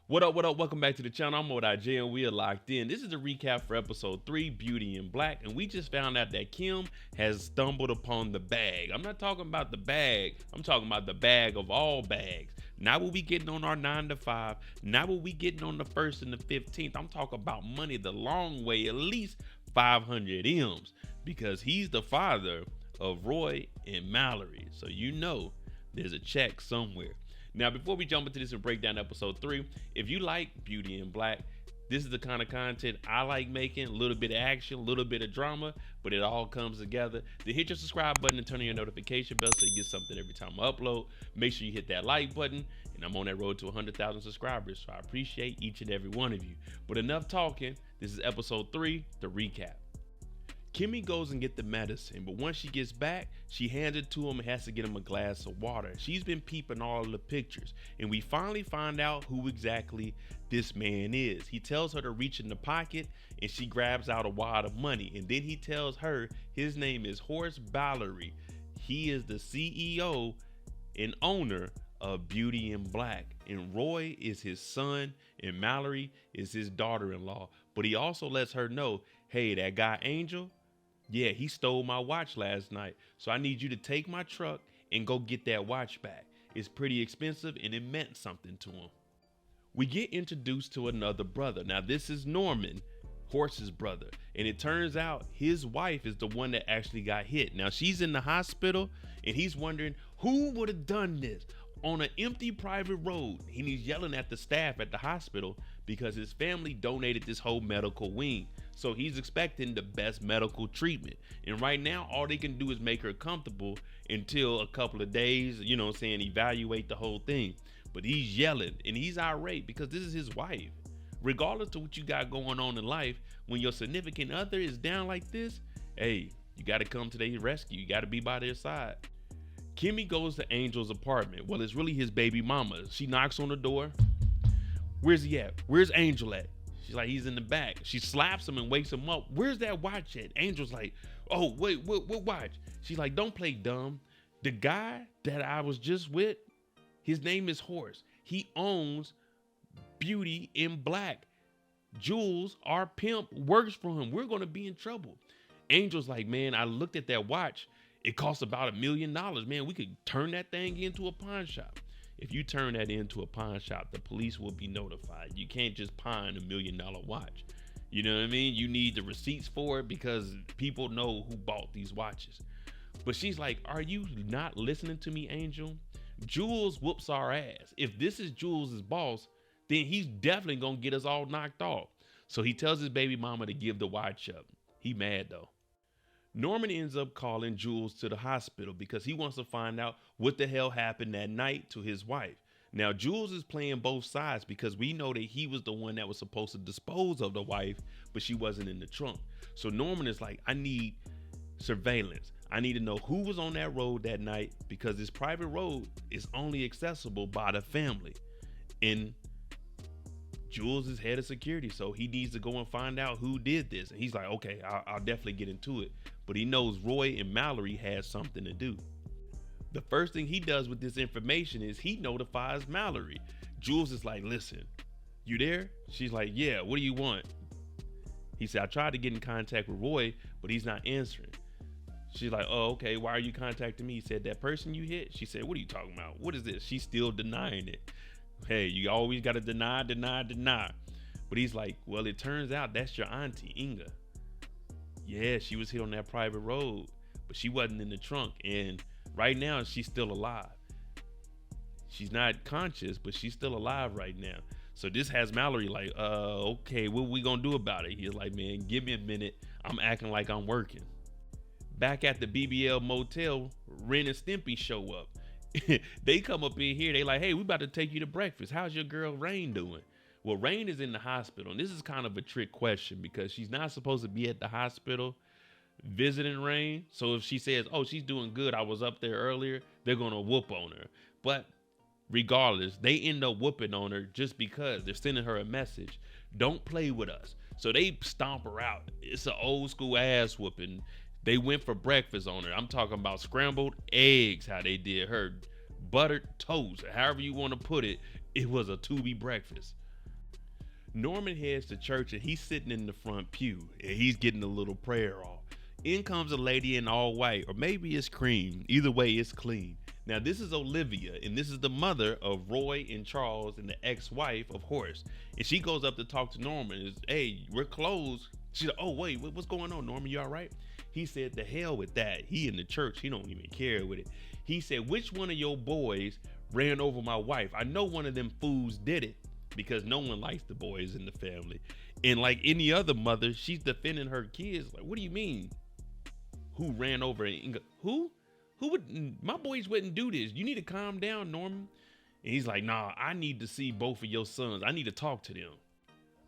What up, what up? Welcome back to the channel. I'm J and we are locked in. This is a recap for episode 3, Beauty in Black, and we just found out that Kim has stumbled upon the bag. I'm not talking about the bag, I'm talking about the bag of all bags. Not what we getting on our 9 to 5, not what we getting on the 1st and the 15th. I'm talking about money the long way, at least 500 M's, because he's the father of Roy and Mallory. So you know there's a check somewhere. Now, before we jump into this and break down episode 3, if you like Beauty in Black, this is the kind of content I like making. A little bit of action, a little bit of drama, but it all comes together. Then hit your subscribe button and turn on your notification bell so you get something every time I upload. Make sure you hit that like button, and I'm on that road to 100,000 subscribers, so I appreciate each and every one of you. But enough talking. This is episode 3, the recap. Kimmy goes and get the medicine, but once she gets back, she hands it to him and has to get him a glass of water. She's been peeping all of the pictures, and we finally find out who exactly this man is. He tells her to reach in the pocket, and she grabs out a wad of money, and then he tells her his name is Horace Ballery. He is the CEO and owner of Beauty in Black, and Roy is his son, and Mallory is his daughter-in-law. But he also lets her know, hey, that guy Angel, yeah, he stole my watch last night, so I need you to take my truck and go get that watch back. It's pretty expensive and it meant something to him. We get introduced to another brother. Now this is Norman, Horse's brother, and it turns out his wife is the one that actually got hit. Now she's in the hospital and he's wondering who would have done this on an empty private road, and he's yelling at the staff at the hospital because his family donated this whole medical wing. So he's expecting the best medical treatment. And right now, all they can do is make her comfortable until a couple of days, you know what I'm saying, evaluate the whole thing. But he's yelling and he's irate because this is his wife. Regardless of what you got going on in life, when your significant other is down like this, hey, you got to come to their rescue. You got to be by their side. Kimmy goes to Angel's apartment. Well, it's really his baby mama. She knocks on the door. Where's he at? Where's Angel at? She's like, he's in the back. She slaps him and wakes him up. Where's that watch at? Angel's like, oh, wait, what watch? She's like, don't play dumb. The guy that I was just with, his name is Horace. He owns Beauty in Black. Jules, our pimp, works for him. We're going to be in trouble. Angel's like, man, I looked at that watch. It costs about $1 million. Man, we could turn that thing into a pawn shop. If you turn that into a pawn shop, the police will be notified. You can't just pawn $1 million watch. You know what I mean? You need the receipts for it because people know who bought these watches. But she's like, are you not listening to me, Angel? Jules whoops our ass. If this is Jules' boss, then he's definitely going to get us all knocked off. So he tells his baby mama to give the watch up. He mad though. Norman ends up calling Jules to the hospital because he wants to find out what the hell happened that night to his wife. Now, Jules is playing both sides because we know that he was the one that was supposed to dispose of the wife, but she wasn't in the trunk. So Norman is like, I need surveillance. I need to know who was on that road that night because this private road is only accessible by the family. And Jules is head of security, so he needs to go and find out who did this. And he's like, okay, I'll definitely get into it. But he knows Roy and Mallory has something to do. The first thing he does with this information is he notifies Mallory. Jules is like, listen, you there? She's like, yeah, what do you want? He said, I tried to get in contact with Roy, but he's not answering. She's like, oh, okay, why are you contacting me? He said, that person you hit? She said, what are you talking about? What is this? She's still denying it. Hey, you always got to deny. But he's like, well, it turns out that's your auntie, Inga. Yeah, she was hit on that private road, but she wasn't in the trunk. And right now, she's still alive. She's not conscious, but she's still alive right now. So this has Mallory like, okay, what we gonna do about it? He's like, man, give me a minute. I'm acting like I'm working. Back at the BBL motel, Ren and Stimpy show up. They come up in here. They like, hey, we about to take you to breakfast. How's your girl Rain doing? Well, Rain is in the hospital, and this is kind of a trick question because she's not supposed to be at the hospital visiting Rain. So if she says, oh, she's doing good, I was up there earlier, they're going to whoop on her. But regardless, they end up whooping on her just because they're sending her a message. Don't play with us. So they stomp her out. It's an old school ass whooping. They went for breakfast on her. I'm talking about scrambled eggs, how they did her, buttered toast, however you want to put it. It was a Tubi breakfast. Norman heads to church and he's sitting in the front pew and he's getting a little prayer off. In comes a lady in all white, or maybe it's cream. Either way, it's clean. Now, this is Olivia, and this is the mother of Roy and Charles and the ex-wife of Horace. And she goes up to talk to Norman. It's, hey, we're closed. She's like, oh, wait, what's going on, Norman? You all right? He said, the hell with that. He in the church. He don't even care with it. He said, which one of your boys ran over my wife? I know one of them fools did it, because no one likes the boys in the family. And like any other mother, she's defending her kids. Like, what do you mean? Who ran over Inga? Who would? My boys wouldn't do this. You need to calm down, Norman. And he's like, nah, I need to see both of your sons. I need to talk to them.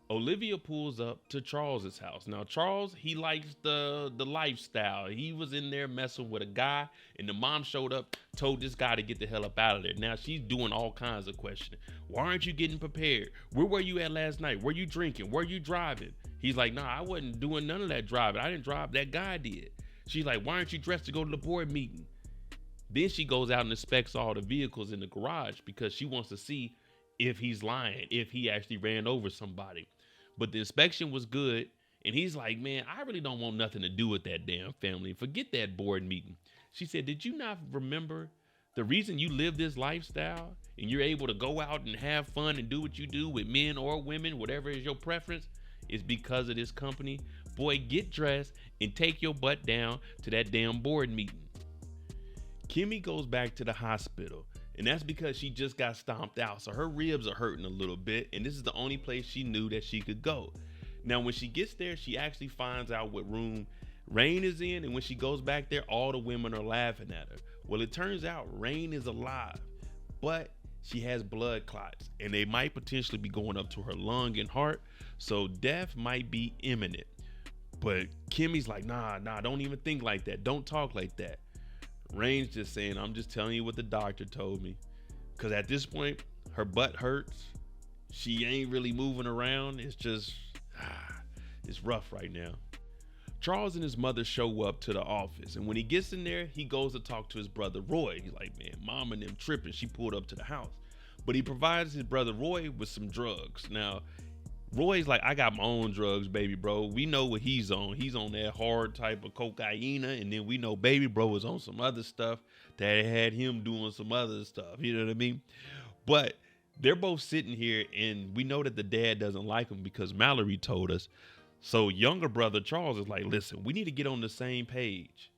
Olivia pulls up to Charles's house. Now, Charles, he likes the lifestyle. He was in there messing with a guy, and the mom showed up, told this guy to get the hell up out of there. Now, she's doing all kinds of questioning. Why aren't you getting prepared? Where were you at last night? Were you drinking? Were you driving? He's like, nah, I wasn't doing none of that driving. I didn't drive. That guy did. She's like, why aren't you dressed to go to the board meeting? Then she goes out and inspects all the vehicles in the garage because she wants to see if he's lying, if he actually ran over somebody. But the inspection was good. And he's like, man, I really don't want nothing to do with that damn family. Forget that board meeting. She said, did you not remember the reason you live this lifestyle and you're able to go out and have fun and do what you do with men or women, whatever is your preference, is because of this company? Boy, get dressed and take your butt down to that damn board meeting. Kimmy goes back to the hospital, and that's because she just got stomped out. So her ribs are hurting a little bit, and this is the only place she knew that she could go. Now, when she gets there, she actually finds out what room Rain is in, and when she goes back there, all the women are laughing at her. Well, it turns out Rain is alive, but she has blood clots, and they might potentially be going up to her lung and heart, so death might be imminent. But Kimmy's like, nah, don't even think like that. Don't talk like that. Rain's just saying, I'm just telling you what the doctor told me. Because at this point, her butt hurts. She ain't really moving around. It's just, it's rough right now. Charles and his mother show up to the office. And when he gets in there, he goes to talk to his brother, Roy. He's like, man, mom and them tripping. She pulled up to the house. But he provides his brother, Roy, with some drugs. Now, Roy's like, I got my own drugs, baby bro. We know what he's on. He's on that hard type of cocaine. And then we know baby bro was on some other stuff that had him doing some other stuff. You know what I mean? But they're both sitting here, and we know that the dad doesn't like him because Mallory told us. So younger brother Charles is like, listen, we need to get on the same page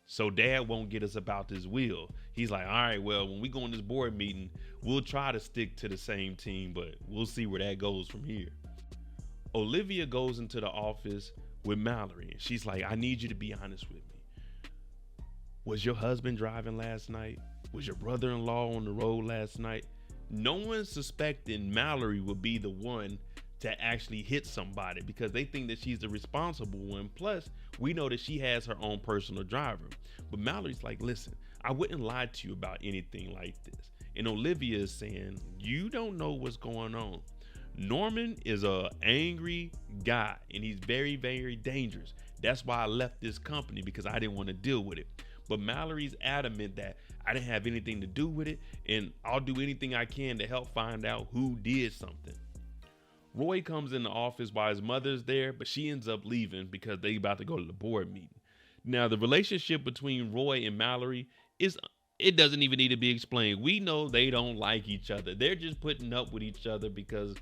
so dad won't get us about this wheel. He's like, all right, well, when we go in this board meeting, we'll try to stick to the same team, but we'll see where that goes from here. Olivia goes into the office with Mallory, and she's like, I need you to be honest with me. Was your husband driving last night? Was your brother-in-law on the road last night? No one's suspecting Mallory would be the one to actually hit somebody because they think that she's the responsible one. Plus, we know that she has her own personal driver. But Mallory's like, listen, I wouldn't lie to you about anything like this. And Olivia is saying, you don't know what's going on. Norman is a angry guy, and he's very, very dangerous. That's why I left this company, because I didn't want to deal with it. But Mallory's adamant that I didn't have anything to do with it, and I'll do anything I can to help find out who did something. Roy comes in the office while his mother's there, but she ends up leaving because they about to go to the board meeting. Now, the relationship between Roy and Mallory it doesn't even need to be explained. We know they don't like each other. They're just putting up with each other because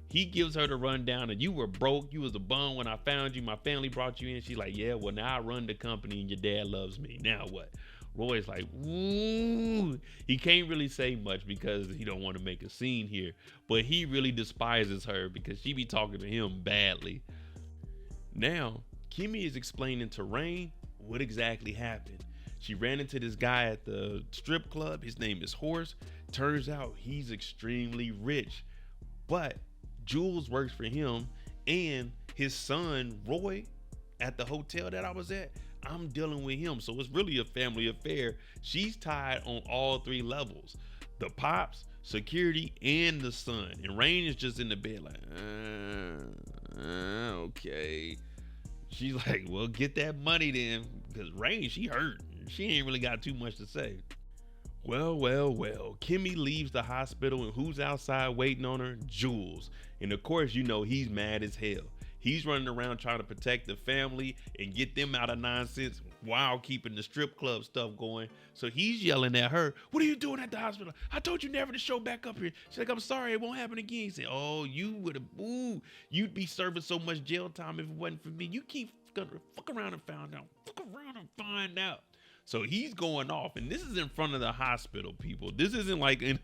he gives her the rundown, and you were broke. You was a bum when I found you. My family brought you in. She's like, yeah, well, now I run the company and your dad loves me. Now what? Roy's like, ooh. He can't really say much because he don't want to make a scene here, but he really despises her because she be talking to him badly. Now, Kimmy is explaining to Rain what exactly happened. She ran into this guy at the strip club. His name is Horace. Turns out he's extremely rich, but Jules works for him, and his son, Roy, at the hotel that I was at, I'm dealing with him. So it's really a family affair. She's tied on all three levels: the pops, security, and the son. And Rain is just in the bed like, okay. She's like, well, get that money then, because Rain, she hurt. She ain't really got too much to say. Well. Kimmy leaves the hospital, and who's outside waiting on her? Jules. And of course, you know he's mad as hell. He's running around trying to protect the family and get them out of nonsense while keeping the strip club stuff going. So he's yelling at her, "What are you doing at the hospital? I told you never to show back up here." She's like, "I'm sorry, it won't happen again." He said, "Oh, you'd be serving so much jail time if it wasn't for me. You keep gonna fuck around and find out. Fuck around and find out." So he's going off, and this is in front of the hospital, people. This isn't like in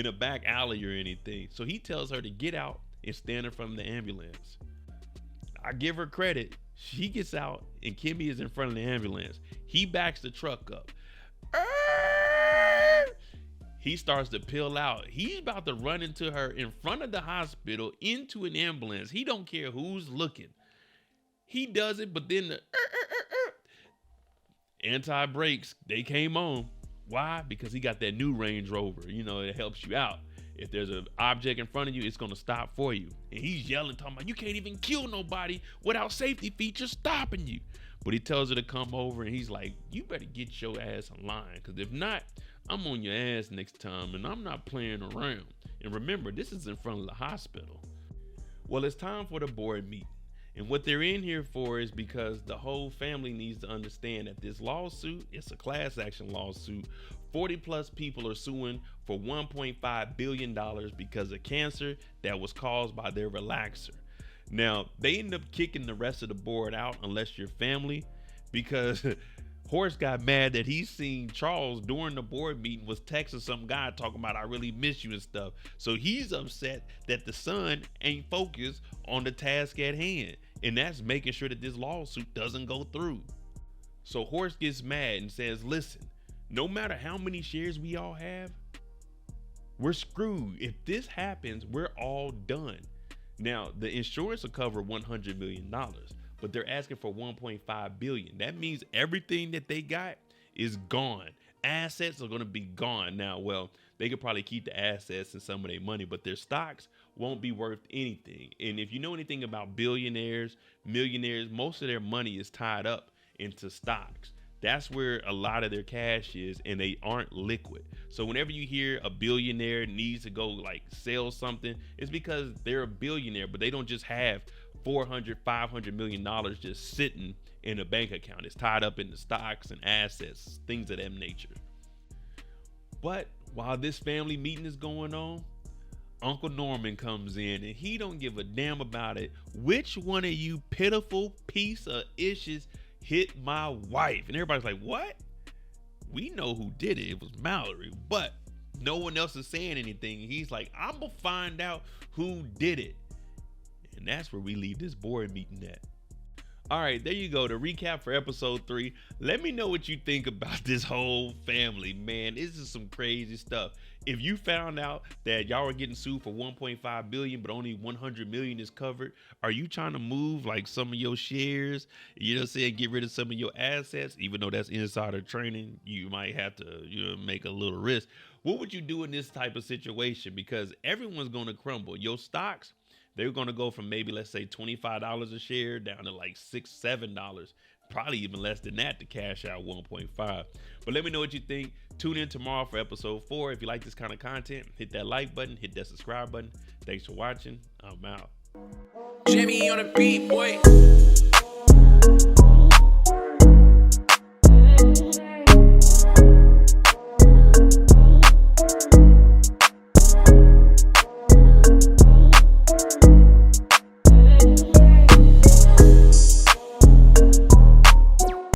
a back alley or anything. So he tells her to get out and stand in front of the ambulance. I give her credit. She gets out, and Kimmy is in front of the ambulance. He backs the truck up. He starts to peel out. He's about to run into her in front of the hospital into an ambulance. He don't care who's looking. He does it, but then the anti-brakes, they came on. Why? Because he got that new Range Rover. You know, it helps you out. If there's an object in front of you, it's going to stop for you. And he's yelling, talking about, "You can't even kill nobody without safety features stopping you." But he tells her to come over, and he's like, "You better get your ass in line, because if not, I'm on your ass next time, and I'm not playing around." And remember, this is in front of the hospital. Well, it's time for the board meeting. And what they're in here for is because the whole family needs to understand that this lawsuit, it's a class action lawsuit. 40 plus people are suing for $1.5 billion because of cancer that was caused by their relaxer. Now, they end up kicking the rest of the board out unless you're family, because Horace got mad that he seen Charles during the board meeting was texting some guy talking about, "I really miss you" and stuff. So he's upset that the son ain't focused on the task at hand. And that's making sure that this lawsuit doesn't go through. So Horace gets mad and says, "Listen, no matter how many shares we all have, we're screwed. If this happens, we're all done." Now, the insurance will cover $100 million, but they're asking for $1.5 billion. That means everything that they got is gone. Assets are going to be gone. Now, well, they could probably keep the assets and some of their money, but their stocks won't be worth anything. And if you know anything about billionaires, millionaires, most of their money is tied up into stocks. That's where a lot of their cash is, and they aren't liquid. So whenever you hear a billionaire needs to go like sell something, it's because they're a billionaire, but they don't just have $400-500 million just sitting in a bank account. It's tied up in the stocks and assets, things of that nature. But while this family meeting is going on, Uncle Norman comes in, and he don't give a damn about it. "Which one of you pitiful piece of issues hit my wife?" And everybody's like, "What? We know who did it. It was Mallory." But no one else is saying anything. He's like, "I'm gonna find out who did it." And that's where we leave this board meeting at. All right, there you go. The recap for episode 3. Let me know what you think about this whole family, man. This is some crazy stuff. If you found out that y'all were getting sued for $1.5 billion, but only $100 million is covered, are you trying to move like some of your shares? You know what I'm saying? Get rid of some of your assets, even though that's insider trading. You might have to, make a little risk. What would you do in this type of situation? Because everyone's going to crumble. Your stocks, they're going to go from maybe, let's say, $25 a share down to like $6-7, probably even less than that to cash out 1.5. But let me know what you think. Tune in tomorrow for episode 4. If you like this kind of content, hit that like button, hit that subscribe button. Thanks for watching. I'm out. Jimmy on the beat, boy.